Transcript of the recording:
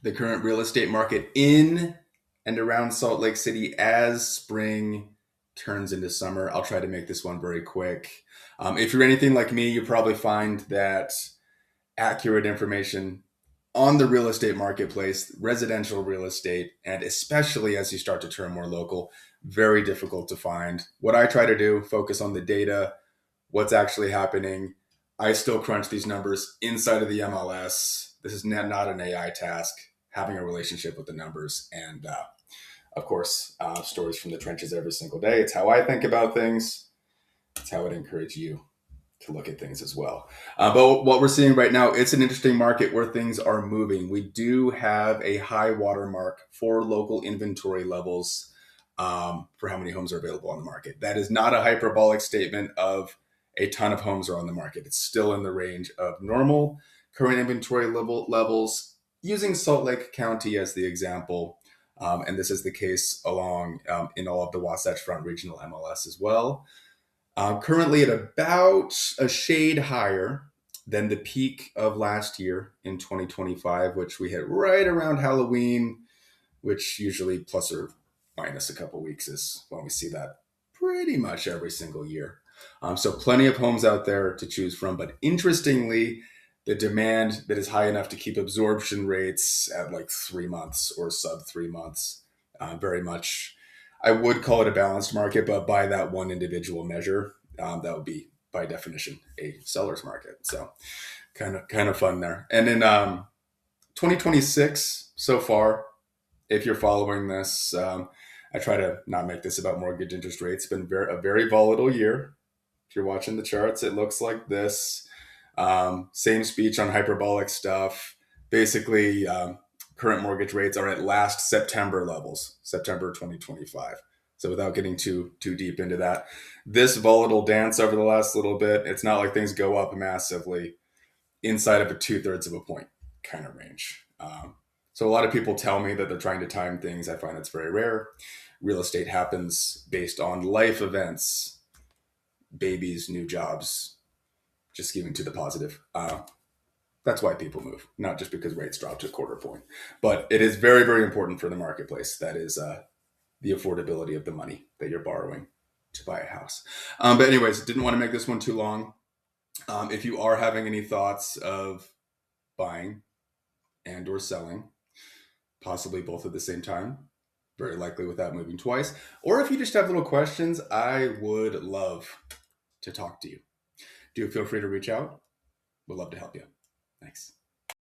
the current real estate market in and around Salt Lake City as spring turns into summer. I'll try to make this one very quick. If you're anything like me, you probably find that accurate information on the real estate marketplace, residential real estate, and especially as you start to turn more local, very difficult to find. What I try to do, focus on the data, what's actually happening. I still crunch these numbers inside of the MLS. This is not an AI task, having a relationship with the numbers. And of course, stories from the trenches every single day. It's how I think about things. It's how I'd encourage you to look at things as well. But what we're seeing right now, it's an interesting market where things are moving. We do have a high watermark for local inventory levels for how many homes are available on the market. That is not a hyperbolic statement of a ton of homes are on the market. It's still in the range of normal current inventory levels, using Salt Lake County as the example. And this is the case along in all of the Wasatch Front Regional MLS as well. Currently at about a shade higher than the peak of last year in 2025, which we hit right around Halloween, which usually plus or minus a couple weeks is when we see that pretty much every single year. So plenty of homes out there to choose from. But interestingly, the demand that is high enough to keep absorption rates at like 3 months or sub 3 months, very much I would call it a balanced market, but by that one individual measure, that would be by definition a seller's market. So kind of fun there. And in 2026 so far, if you're following this, I try to not make this about mortgage interest rates. It's been a very volatile year. If you're watching the charts, it looks like this. Same speech on hyperbolic stuff. Basically, current mortgage rates are at last September levels, September 2025. So without getting too deep into that, this volatile dance over the last little bit, it's not like things go up massively inside of a 2/3 of a point kind of range. So a lot of people tell me that they're trying to time things. I find it's very rare. Real estate happens based on life events, babies, new jobs, just giving to the positive. That's why people move, not just because rates dropped to a quarter point. But it is very, very important for the marketplace. That is the affordability of the money that you're borrowing to buy a house. But anyways, didn't want to make this one too long. If you are having any thoughts of buying and or selling, possibly both at the same time, very likely without moving twice, or if you just have little questions, I would love to talk to you. Do feel free to reach out. We'd love to help you. Thanks.